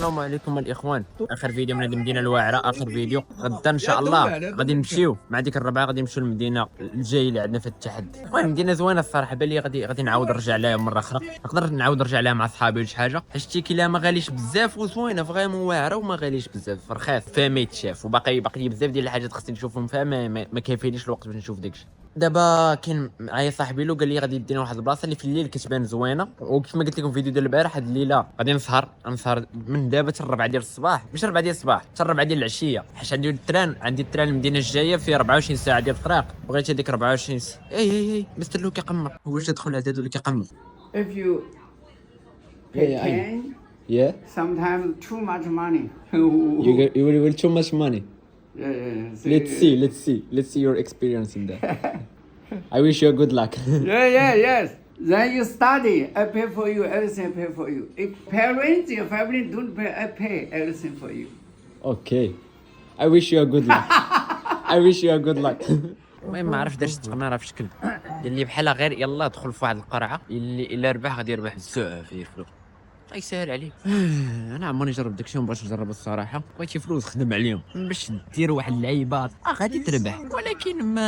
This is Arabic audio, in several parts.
السلام عليكم الاخوان. اخر فيديو من هذه المدينه الواعره، اخر فيديو. غدا ان شاء الله غادي نمشيو مع ديك الربعه، غادي نمشيو للمدينه الجاي اللي عندنا في التحدي. المهم مدينه زوينه الصراحه، بالي غادي نعاود نرجع لها مره اخرى، نقدر نعاود نرجع لها مع صحابي ولا شي حاجه، حيت التيكي لها ما غاليش بزاف وزوينه فريمون واعره وما غاليش بزاف، رخيص فيها ما يتشاف، وباقي بزاف ديال الحاجات خصني نشوفهم فيها، ما كيفينيش الوقت باش نشوف داكشي. دابا كاين معايا صاحبي لو قال لي غادي يدينا واحد البلاصه اللي في الليل كتبان زوينه، وكيف ما قلت لكم في فيديو ديال البارح، هاد الليله غادي نسهر من دابا حتى 4 ديال الصباح، مش 4 ديال الصباح حتى 4 ديال العشيه، حيت عندي التران المدينه الجايه في 24 ساعه ديال الطريق، بغيت هذيك 24 ساعه. اي مستر لو كيقمر، هو واش تدخل على هذا اللي كيقمر. If you pay 10, Yeah, sometimes too much money. you will too much money. Yeah. Let's see your experience in that. I wish you good luck. Yes. Then you study. I pay for you. Everything I pay for you. If parents, your family don't pay, I pay everything for you. Okay. I wish you good luck. I wish you good luck. المهم ما عرفت دارت التقنيره في شكل ديال اللي بحالها غير يلا دخل في واحد القرعه اللي الا ربح غادي يربح بزاف فيه فلوس. الله يسهل عليك. انا عمرني نجرب داكشي ومبغيتش نجرب الصراحه، بغيتي فلوس خدم عليهم باش دير واحد اللعيبات غادي تربح، ولكن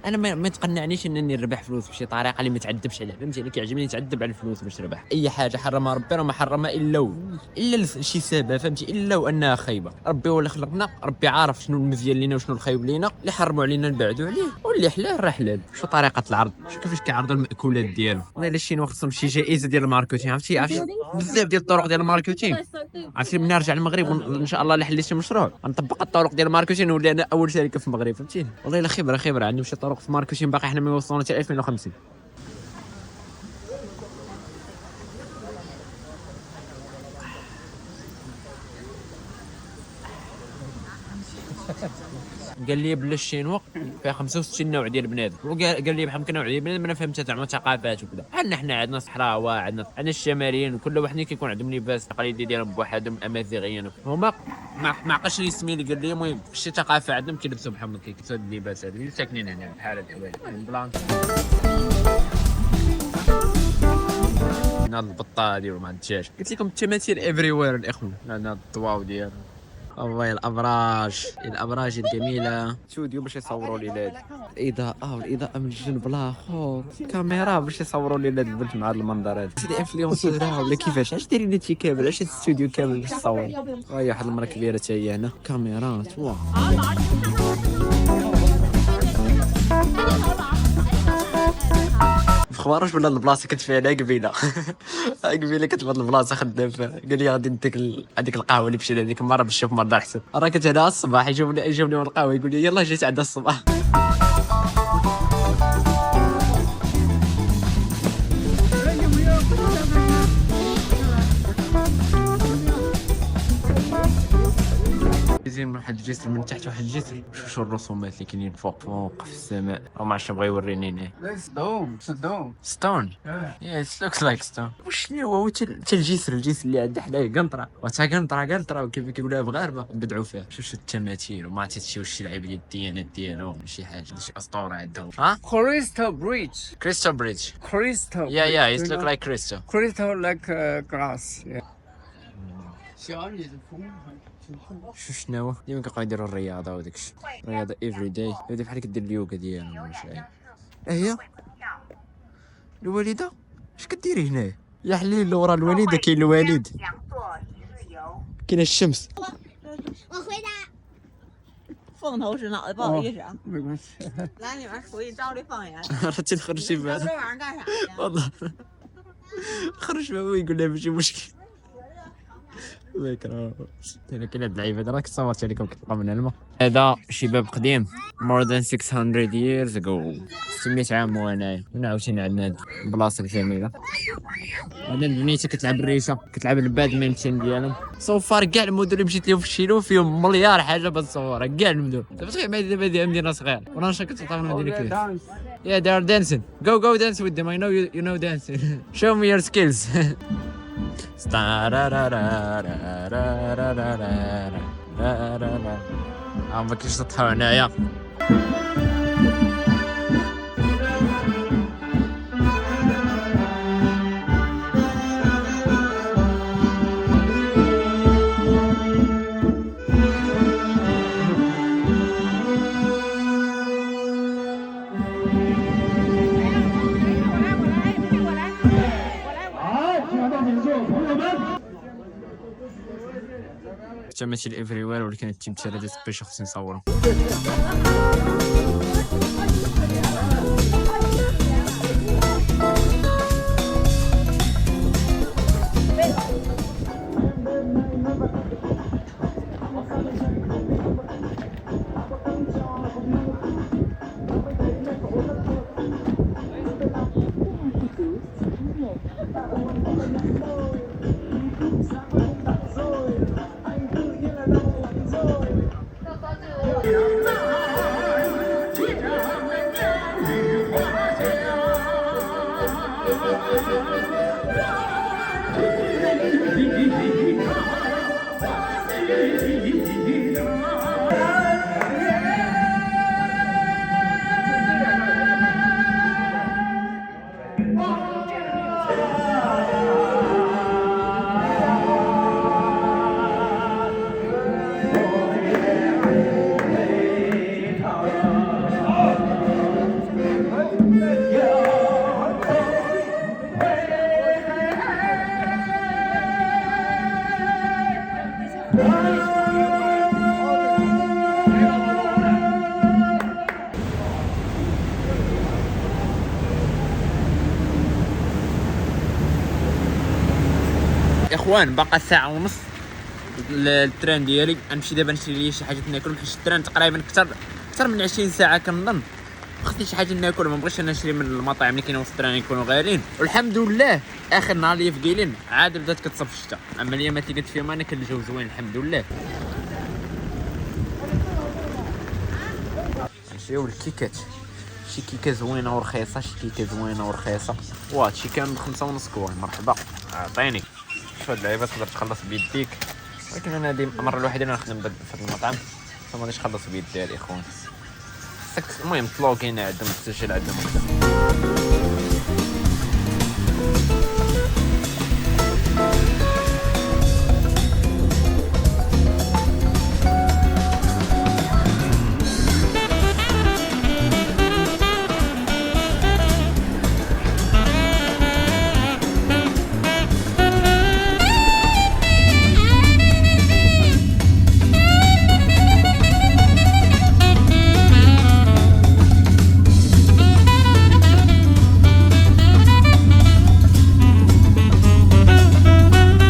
انا ما تقنعنيش انني نربح فلوس بشي طريقه اللي ما تعذبش عليها، فهمتي؟ انا كيعجبني نتعذب على الفلوس باش نربح. اي حاجه حرمها ربي راه ما حرمها الا لشي سبب، فهمتي؟ الا وانها خايبه. ربي هو اللي خلقنا، ربي عارف شنو المزيان لينا وشنو الخايب لينا، اللي حرموا علينا نبعدوا عليه واللي حلال راه حلال. شو طريقه العرض، شو كيفاش كيعرضوا المأكولات ديالو. والله الا شي خصهم شي جائزه ديال الماركتينغ، عرفتي بزاف ديال الطرق ديال الماركتينغ. عرفتي ملي نرجع للمغرب ان شاء الله اللي حليت شي مشروع غنطبق الطرق ديال الماركتينغ ونولي انا اول شركه في المغرب، فهمتيني؟ والله الا خبره عندهم شي طرق في الماركتينغ باقي حنا ما وصلنا حتى 2050. قال لي بلا الشينوا فيها 65 نوع ديال بنادم، وقال لي بحال كل نوع ديال بنادم انا فهمتها زعما ثقافات وكذا. حنا عندنا صحراوه، عندنا الشماليين، وكل واحد كيكون عندهم لباس تقليدي ديالهم بوحدهم، امازيغيين هما ما عقلش لي السميه اللي قال لي. المهم شي ثقافه عندهم كيلبسوا بحال كيلبسوا هاد اللباس هذا اللي ساكنين هنا بحال هاد الحوايج بلان. هنا البطه ديالهم مع الدجاج، قلت لكم التماثيل افري وير الاخوان. هنا الضواو ديال والله الابراج الجميله، استوديو باش يصوروا لي هذا الاضاءه من الجنب الاخر، كاميرا باش يصوروا لي هذا البنت مع هذا المنظر هذا. هذه انفلونسور ولا كيفاش؟ علاش دايرين هادشي كامل؟ علاش الاستوديو كامل باش تصور؟ هاي واحد المراه كبيره حتى هي هنا، كاميرات واه. مخبروش بلا البلاصه كنت فيها انا قبيله كنت في هاد البلاصه خدام فيها، قال لي غادي نديك هذيك القهوه اللي مشينا هذيك المره باش نشوف مرضى حسن، راه كنت هنا الصباح يجيبني القهوه يقول لي يلاه جيت عندها الصباح. زين واحد الجسر من تحت، واحد الجسر، شوفوا الرسومات اللي كاينين فوق في السماء، وما عرفتش بغا يوريني هنا. ستون يا ات لوكس لايك ستون. وشنو هو حتى الجسر اللي عند حداه قنطره، قنطره وكيف كيقولوها بغاربه بدعوا فيها. شوف التماثيل، وما عرفتش شي واش لعيبه ديال الديانات ديالهم، شي حاجه شي اسطوره عندهم. Crystal bridge. Yeah, it look like crystal. Crystal like glass. Yeah. شنو هو ديما كيبقاو يديروا الرياضه وداكشي، الرياضه افري داي، هذه بحال كدير اليوغا ديالهم ولا شي حاجه. هي الوالده اش كديري هنا يا حليل؟ ورا الوالده كاين الوالد، كاين الشمس. 凤头是脑袋，不好意思啊。没关系。来，你们出去照这放眼。 راه نخرج شي 这 بعد 玩意儿干啥呀？ والله خرج بابا ويقول لها ماشي مشكل. ذكرى انا كاين هاد اللعيبه هذا راك صورت عليكم كتبقى من الماء. هذا شباب قديم more than 600 years ago، 600 عام وانايا. هنا عاوتاني عندنا هاد البلاصه الجميله. هذا البنيته كتلعب الريشه، كتلعب البادمنتون ديالهم. صوفار كاع المدن اللي مشيت لهم في الشيلو فيهم مليار حاجه بتصورها، كاع المدن. دابا تخيل دابا مدينه صغيره ورانشا كتعطينا مدينه كبيره. Yeah, they are dancing. Go dance with them. I know you know dancing. Show me your skills. ما كاينش تطحوا هنايا. حتى ماشي الافري وير ولكن التيمثالات باش خصني نصورهم. اخوان باقا ساعه ونص التران ديالي، غنمشي دابا نشري لي شي حاجه ناكل حيت التران تقريبا اكثر من 20 ساعه كنظن. خصني شي حاجه ناكل، ما بغيتش انا نشري من المطاعم اللي كاينين وسط التران يكونوا غاليين. والحمد لله اخر نهار ليا في كيلين عاد بدات كتصب الشتا، اما الايامات اللي كنت فيهم انا كان الجو زوين الحمد لله. نمشيو للكيكات، شي كيكه زوينه ورخيصه، شي كيكه زوينه ورخيصه. واه هادشي كان ب5.5 كوري. مرحبا عطيني. شوف هاد اللعيبه تقدر تخلص بيديك، ولكن انا هادي المره الوحيده اللي نخدم في هاد المطعم فما غاديش نخلص بيدي اخوان. المهم تلوغين عندهم، تسجل عندهم وكذا.